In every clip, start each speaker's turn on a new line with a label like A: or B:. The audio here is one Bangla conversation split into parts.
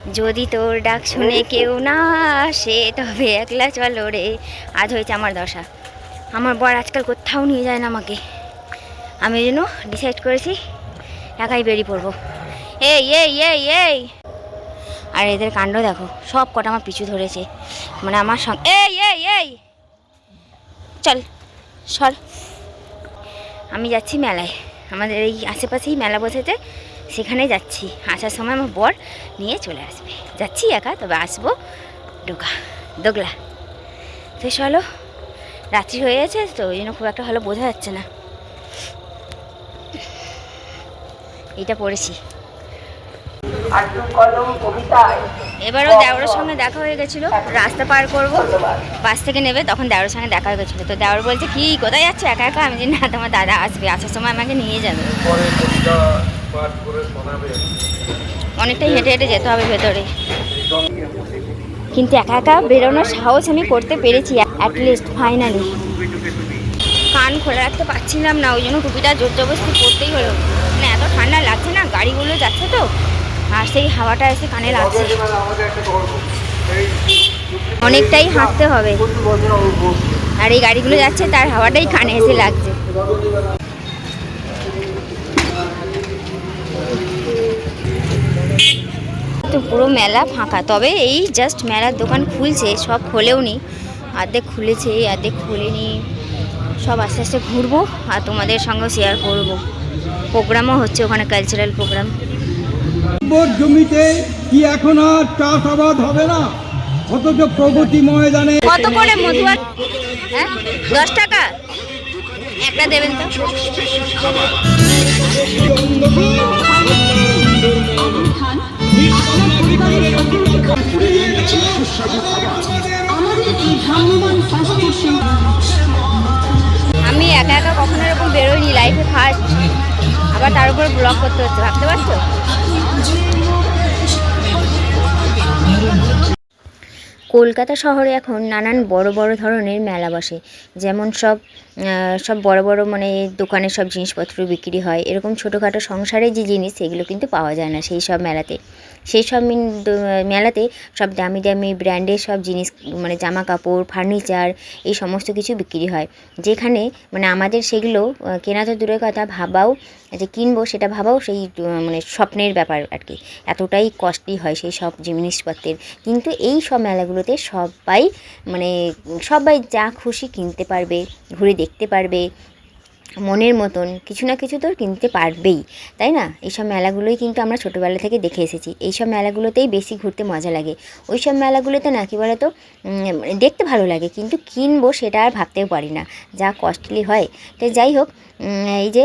A: যদি তোর ডাক শুনে কেউ না আসে তবে একলা চলো রে। আজ হয়েছে আমার দশা। আমার বর আজকাল কোথাও নিয়ে যায় না আমাকে। আমি ওই জন্য ডিসাইড করেছি একাই বেরিয়ে পড়বো। এই এই এই এই আর এদের কাণ্ড দেখো, সব কটা আমার পিছু ধরেছে, মানে আমার সঙ্গে। এই এই এই চল সর। আমি যাচ্ছি মেলায়, আমাদের এই আশেপাশেই মেলা বসেছে, সেখানে যাচ্ছি। আসার সময় আমার বর নিয়ে চলে আসবে। যাচ্ছি একা, তবে আসবো দোগলা। তো চলো, রাত্রি হয়ে গেছে তো ওই জন্য খুব একটা ভালো বোঝা যাচ্ছে না। এইটা পড়েছি। এবারও দেওরের সঙ্গে দেখা হয়ে গেছিলো, রাস্তা পার করব, বাস থেকে নেবে, তখন দেওরের সঙ্গে দেখা হয়ে গেছিলো। তো দেওর বলছে কি কোথায় যাচ্ছে একা একা? আমি না, তোমার দাদা আসবে, আসার সময় আমাকে নিয়ে যাবে। অনেকটাই হেঁটে হেঁটে যেতে হবে ভেতরে, কিন্তু একা একা বেরোনোর সাহস আমি করতে পেরেছি অ্যাটলিস্ট ফাইনালি। কান খোলা রাখতে পারছিলাম না, ওই জন্য টুপিটা জোর জবরদস্তি করতেই হলো। মানে এত ঠান্ডা লাগছে না, গাড়িগুলো যাচ্ছে তো, আর সেই হাওয়াটা এসে কানে লাগছে। অনেকটাই হাঁটতে হবে, আর এই গাড়িগুলো যাচ্ছে তার হাওয়াটাই কানে এসে লাগছে। তো পুরো মেলা ফাঁকা, তবে এই জাস্ট মেলার দোকান খুলছে, সব খোলেও নি, অর্ধেক খুলেছে অর্ধেক খুলেনি। সব আস্তে আস্তে ঘুরবো আর তোমাদের সঙ্গে শেয়ার করবো। প্রোগ্রামও হচ্ছে ওখানে, কালচারাল প্রোগ্রাম।
B: জমিতে কি এখন আর চাষাবাদ হবে না, অথচ প্রগতি ময়দানে।
A: কত করে মধুয়া? হ্যাঁ 10 টাকা একটা দেবেন তো। আমি একা একা কখনো এরকম বেরোইনি, লাইফে ফার্স্ট, আবার তার উপরে ব্লগ করতে হচ্ছে, ভাবতে পারছো? কলকাতা শহরে এখন নানান বড় বড় ধরনের মেলা বসে, যেমন সব বড় বড় মানে দোকানে সব জিনিসপত্র বিক্রি হয়। এরকম ছোটোখাটো সংসারের যে জিনিস সেগুলো কিন্তু পাওয়া যায় না সেই সব মেলাতে। সেই সব মেলাতে সব দামি দামি ব্র্যান্ডের সব জিনিস, মানে জামা কাপড়, ফার্নিচার, এই সমস্ত কিছু বিক্রি হয়, যেখানে মানে আমাদের সেগুলো কেনা তো দূরের কথা, ভাবাও যে কিনবো সেটা ভাবাও সেই মানে স্বপ্নের ব্যাপার আর কি। এতটাই কস্টলি হয় সেই সব জিনিসপত্রের। কিন্তু এই সব মেলাগুলোতে সবাই যা খুশি কিনতে পারবে, ঘুরে দেখতে পারবে, মনের মতন কিছু না কিছু তো কিনতে পারবেই, তাই না? এইসব মেলাগুলোই কিন্তু আমরা ছোটোবেলা থেকে দেখে এসেছি। এইসব মেলাগুলোতেই বেশি ঘুরতে মজা লাগে। ওই সব মেলাগুলোতে না কী বলো তো, দেখতে ভালো লাগে, কিন্তু কিনবো সেটা আর ভাবতেও পারি না, যা কস্টলি হয়। তো যাই হোক, এই যে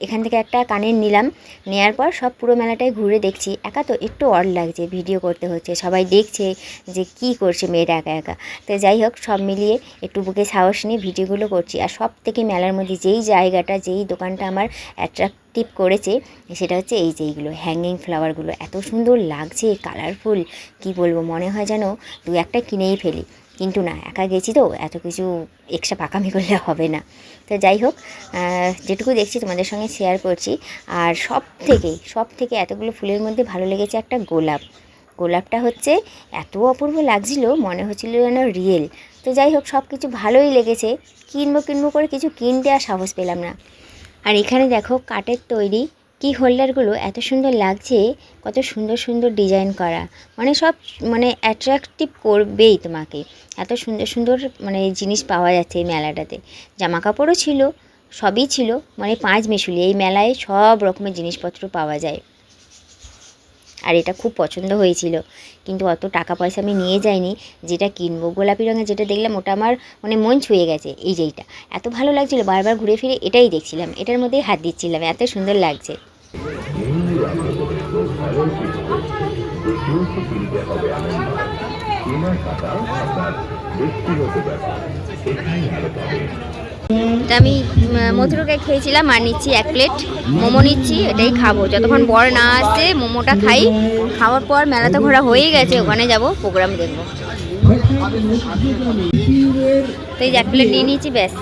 A: এখান থেকে একটা কানের নিলাম, নেওয়ার পর সব পুরো মেলাটাই ঘুরে দেখছি। একা তো একটু অড লাগছে, ভিডিও করতে হচ্ছে, সবাই দেখছে যে কি করছে মেয়েটা একা একা। তো যাই হোক, সব মিলিয়ে একটু বুকে সাহস নিয়ে ভিডিওগুলো করছি। আর সব থেকে মেলার মধ্যে যেই জায়গাটা, যেই দোকানটা আমার অ্যাট্রাকটিভ করেছে সেটা হচ্ছে এই যে এইগুলো হ্যাঙ্গিং ফ্লাওয়ারগুলো, এত সুন্দর লাগছে, কালারফুল, কি বলবো, মনে হয় যেন দু একটা কিনেই ফেলি। কিন্তু না, একা গেছি তো, এত কিছু এক্সট্রা পাকামি করলে হবে না। তো যাই হোক, যেটুকু দেখছি তোমাদের সঙ্গে শেয়ার করছি। আর সব থেকে এতগুলো ফুলের মধ্যে ভালো লেগেছে একটা গোলাপটা হচ্ছে এত অপূর্ব লাগছিল, মনে হচ্ছিল যেন রিয়েল। তো যাই হোক, সব কিছু ভালোই লেগেছে, কিনবো করে কিছু কিনতে আর সাহস পেলাম না। আর এখানে দেখো কাঠের তৈরি কি হোল্ডারগুলো এত সুন্দর লাগছে, কত সুন্দর সুন্দর ডিজাইন করা, মানে সব মানে অ্যাট্রাকটিভ করবেই তোমাকে। এত সুন্দর সুন্দর মানে জিনিস পাওয়া যাচ্ছে এই মেলাটাতে। জামা কাপড়ও ছিল, সবই ছিল, মানে পাঁচ মিশুলি এই মেলায় সব রকমের জিনিসপত্র পাওয়া যায়। আর এটা খুব পছন্দ হয়েছিল, কিন্তু অত টাকা পয়সা আমি নিয়ে যাইনি। যেটা কিনবো, গোলাপি রঙের যেটা দেখলাম ওটা আমার মানে মন ছুঁয়ে গেছে। এই যেইটা এত ভালো লাগছিলো, বারবার ঘুরে ফিরে এটাই দেখছিলাম, এটার মধ্যেই হাত দিচ্ছিলাম, এত সুন্দর লাগছে। তা আমি মধুরকে খেয়েছিলাম, আর নিচ্ছি 1 প্লেট মোমো নিচ্ছি, এটাই খাবো যতক্ষণ বর না আসে। মোমোটা খাই, খাওয়ার পর মেলা তো ঘোরা হয়েই গেছে, ওখানে যাব, প্রোগ্রাম দেখবো। তো এই 1 প্লেট নিয়ে নিয়েছি, ব্যাস।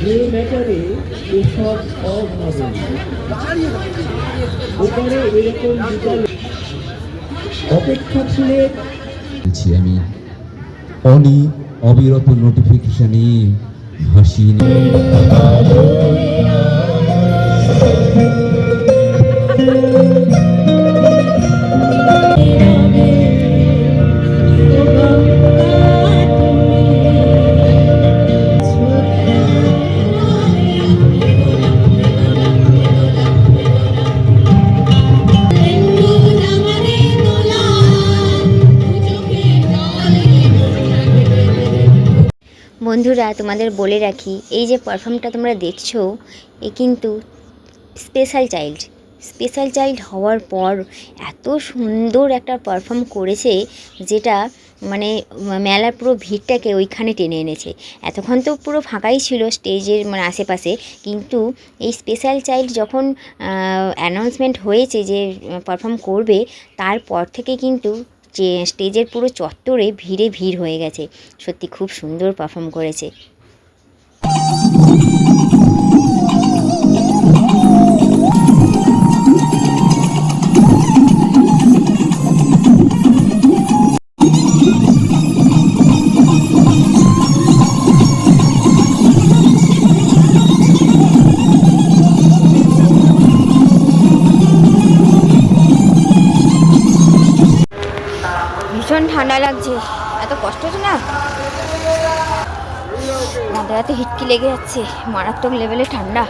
C: যে ম্যাটারে এসব অভাবে ওপরে এরকম অপেক্ষা ছিলে
D: বলছি আমি অবিরত নোটিফিকেশনে হাসি
A: বন্ধুরা, তোমাদের বলে রাখি, এই যে পারফর্মটা তোমরা দেখছো এ কিন্তু স্পেশাল চাইল্ড হওয়ার পর এত সুন্দর একটা পারফর্ম করেছে, যেটা মানে মেলার পুরো ভিড়টাকে ওইখানে টেনে এনেছে। এতক্ষণ তো পুরো ফাঁকাই ছিল স্টেজের মানে আশেপাশে, কিন্তু এই স্পেশাল চাইল্ড যখন অ্যানাউন্সমেন্ট হয়েছে যে পারফর্ম করবে, তারপর থেকে কিন্তু যে স্টেজের পুরো চত্বরে ভিড় হয়ে গেছে। সত্যি খুব সুন্দর পারফর্ম করেছে। ভীষণ ঠান্ডা লাগছে, এত কষ্ট হচ্ছে না, মাথায় এত হিটকি লেগে যাচ্ছে, মারাত্মক লেভেলে ঠান্ডা।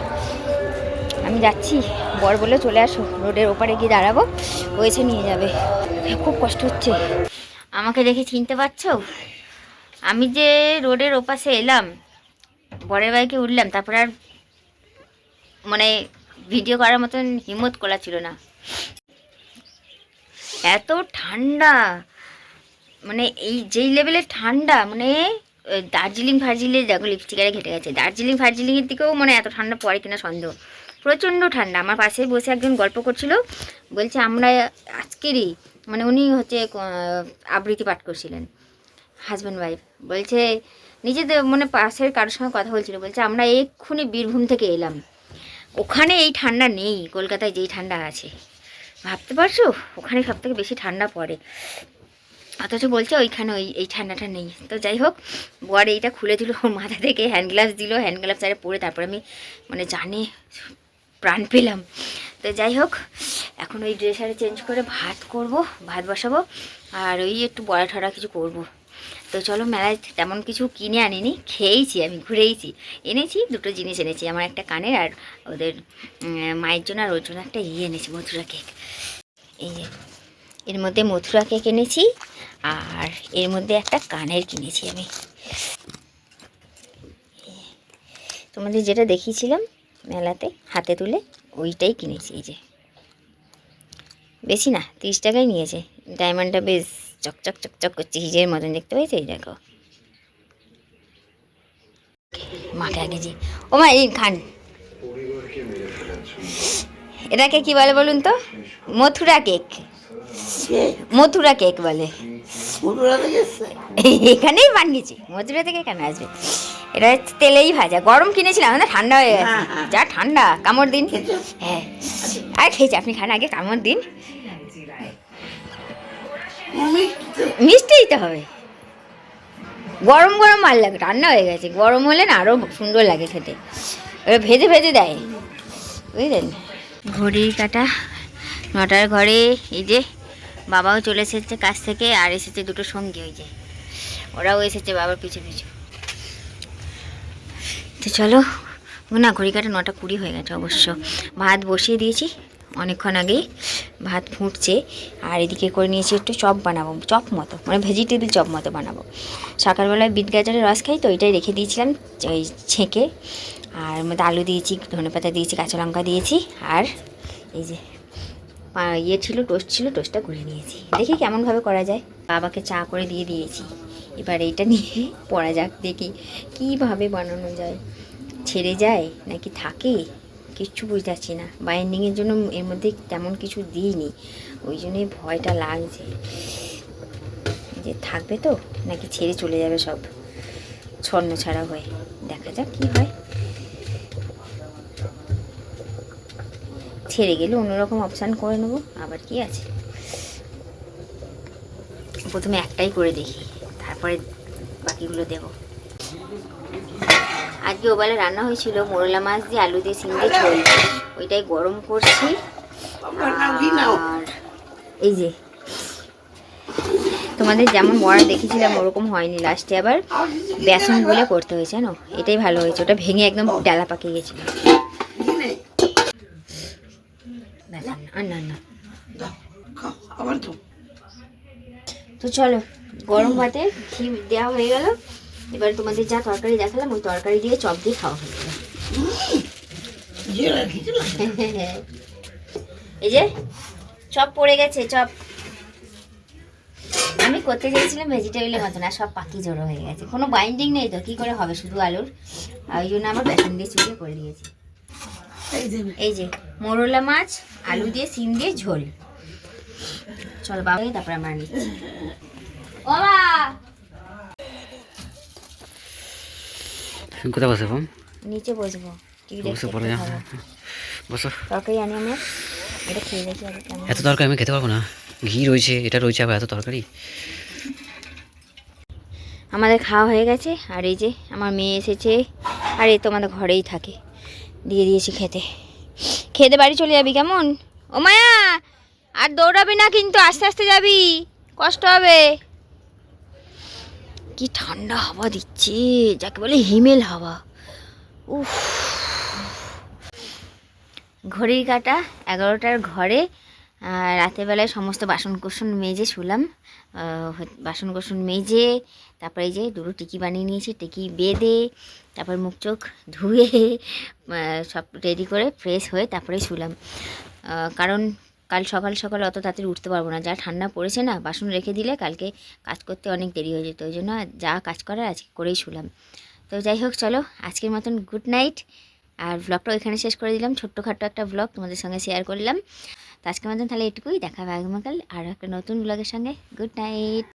A: আমি যাচ্ছি, বর বলে চলে আসো, রোডের ওপারে গিয়ে দাঁড়াবো, হয়েছে নিয়ে যাবে। খুব কষ্ট হচ্ছে। আমাকে দেখে চিনতে পারছো? আমি যে রোডের ওপাশে এলাম, বরের বাইকে উঠলাম, তারপর আর মানে ভিডিও করার মতন হিম্মত করা ছিল না, এত ঠান্ডা। মানে এই যেই লেভেলের ঠান্ডা, মানে দার্জিলিং দেখো লিপস্টিকারে ঘেটে গেছে। দার্জিলিংয়ের দিকেও মানে এত ঠান্ডা পড়ে কিনা সন্দেহ। প্রচণ্ড ঠান্ডা। আমার পাশে বসে একজন গল্প করছিল, বলছে আমরা আজকেরই মানে উনি হচ্ছে আবৃত্তি পাঠ করছিলেন, হাজব্যান্ড ওয়াইফ। বলছে নিজেদের মানে পাশের কারোর সঙ্গে কথা বলছিল, বলছে আমরা এক্ষুনি বীরভূম থেকে এলাম, ওখানে এই ঠান্ডা নেই, কলকাতায় যেই ঠান্ডা আছে। ভাবতে পারছো? ওখানে সব থেকে বেশি ঠান্ডা পড়ে, অথচ বলছে ওইখানে এই ঠান্ডাটা নেই। তো যাই হোক, বর এইটা খুলে দিল মাথা থেকে, হ্যান্ড গ্লাভস দিল, হ্যান্ড গ্লাভস আরে পরে তারপর আমি মানে জানে প্রাণ পেলাম। তো যাই হোক, এখন ওই ড্রেস আরে চেঞ্জ করে ভাত বসাবো, আর ওই একটু বড়া ঠড়া কিছু করব। তো চলো, মেলায় তেমন কিছু কিনে আনিনি, খেয়েইছি, আমি ঘুরেইছি। এনেছি দুটো জিনিস এনেছি, আমার একটা কানের আর ওদের মায়ের জন্য আর ওর জন্য একটা এনেছি, মথুরা কেক। এই যে এর মধ্যে মথুরা কেক এনেছি, আর এর মধ্যে একটা কানের কিনেছি আমি। তোমাদের যেটা দেখিয়েছিলাম মেলাতে হাতে তুলে, ওইটাই কিনেছি। এই যে বেশি না, 30 টাকায় নিয়েছে। ডায়মন্ডটা বেশ চকচক করছে, হিজের মতন দেখতে পেয়েছে। এই দেখো, মাকে আগে যে ও মা এই খান, এটাকে কি বলে বলুন তো? মথুরা কেক বলে। এখানেই বানিয়েছি, মথুরা থেকে কেন আসবে? এটা তেলেই ভাজা, গরম কিনেছিলাম না, ঠান্ডা হয়ে গেছে। যা ঠান্ডা, কামড় দিন। হ্যাঁ, আর খেয়েছি, আপনি খান আগে, কামড় দিন। মিষ্টিই তো হবে, গরম ভালো লাগে, ঠান্ডা হয়ে গেছে। গরম হলে না আরও সুন্দর লাগে খেতে, এবার ভেজে দেয়, বুঝলেন। ঘড়ির কাটা 9টার ঘরে। এই যে বাবাও চলে এসেছে কাছ থেকে, আর এসেছে দুটো সঙ্গী, ওই যে ওরাও এসেছে বাবার পিছু। তো চলো না, ঘড়ি কাটা 9:20 হয়ে গেছে অবশ্য। ভাত বসিয়ে দিয়েছি অনেকক্ষণ আগেই, ভাত ফুটছে। আর এদিকে করে নিয়েছি একটু চপ বানাবো, চপ মতো মানে ভেজিটেবিল চপ মতো বানাবো। সকালবেলায় বিট গাজরের রস খাই, তো ওইটাই রেখে দিয়েছিলাম ওই ছেঁকে। আর মধ্যে আলু দিয়েছি, ধনেপাতা দিয়েছি, কাঁচা লঙ্কা দিয়েছি, আর এই যে টোস্ট ছিল, টোস্টটা করে নিয়েছি। দেখি কেমনভাবে করা যায়। বাবাকে চা করে দিয়েছি। এবার এইটা নিয়ে পড়া যাক, দেখি কীভাবে বানানো যায়, ছেড়ে যায় নাকি থাকে, কিচ্ছু বুঝতে পারছি না। বাইন্ডিংয়ের জন্য এর মধ্যে তেমন কিছু দিইনি, ওই জন্যই ভয়টা লাগছে যে থাকবে তো নাকি ছেড়ে চলে যাবে সব ছন্ন ছাড়া হয়ে। দেখা যাক কী হয়। ছেড়ে গেলে অন্যরকম অপশান করে নেবো, আবার কি আছে। প্রথমে একটাই করে দেখি, তারপরে বাকিগুলো দেবো। আজকে ওবেলা রান্না হয়েছিল মোরলা মাছ দিয়ে আলু দিয়ে সিম দিয়ে ঝোল, ওইটাই গরম করছি। আর এই যে তোমাদের যেমন বড়া দেখেছিলাম ওরকম হয়নি, লাস্টে আবার বেসন গুলে করতে হয়েছে জানো, এটাই ভালো হয়েছে, ওটা ভেঙে একদম ডালা পাকিয়ে গেছিল। আর না না তো চলো, গরম ভাতে ঘি দেওয়া হয়ে গেল, এবার তোমাদের যা তরকারি দেখালাম ওই তরকারি দিয়ে চপ দিয়ে খাওয়া হয়ে গেল। এই যে চপ পড়ে গেছে, চপ আমি করতে চাইছিলাম ভেজিটেবিলের মতন, আর সব পাখি জড়ো হয়ে গেছে, কোনো বাইন্ডিং নেই তো কী করে হবে, শুধু আলুর, আর ওই জন্য আমার বেসন দিয়ে চুড়িয়ে করে দিয়েছি। এই যে মোরলা মাছ আলু দিয়ে সিম দিয়ে ঝোল। চলো বাবা, তারপরে আমরা নিচ্ছি। বাবা
E: কোথায় বসে ফোন
A: নিচে বসবো, টিভি
E: বসে
A: দেখতে
E: পড়ে যা,
A: ভালো।
E: বসো।
A: তরকারি আনি আমরা, এটা খেয়ে দেখি আগে কেমন।
E: এত তরকারি আমি খেতে পারবো না, ঘি রয়েছে, এটা রয়েছে, আবার এত তরকারি।
A: আমাদের খাওয়া হয়ে গেছে, আর এই যে আমার মেয়ে এসেছে, আর এই তো আমাদের ঘরেই থাকে, দিয়ে দিয়েছি খেতে। খেতে বাড়ি চলে যাবি কেমন? ও মায়া, আর দৌড়াবি না কিন্তু, আস্তে আস্তে যাবি, কষ্ট হবে। কি ঠান্ডা হাওয়া দিচ্ছে, যাকে বলে হিমেল হাওয়া। উফ, ঘড়ির কাঁটা 11টার ঘরে। রাতের বেলায় সমস্ত বাসনকোসন মেজে শুলাম, বাসনকোসন মেজে তারপরে এই যে দুটো টিকি বানিয়ে নিয়েছি, টিকি বেঁধে তারপর মুখ চোখ ধুয়ে সব রেডি করে ফ্রেশ হয়ে তারপরে শুলাম। কারণ কাল সকাল সকাল অত তাড়াতাড়ি উঠতে পারবো না, যা ঠান্ডা পড়েছে না, বাসন রেখে দিলে কালকে কাজ করতে অনেক দেরি হয়ে যেত, ওই জন্য যা কাজ করার আজকে করেই শুলাম। তো যাই হোক, চলো আজকের মতন গুড নাইট, আর ব্লগটা ওইখানে শেষ করে দিলাম, ছোট্টখাট্টো একটা ব্লগ তোমাদের সঙ্গে শেয়ার করলাম। তো আজকের মতন তাহলে এটুকুই, দেখা হবে আগামীকাল আর একটা নতুন ব্লগের সঙ্গে। Good night.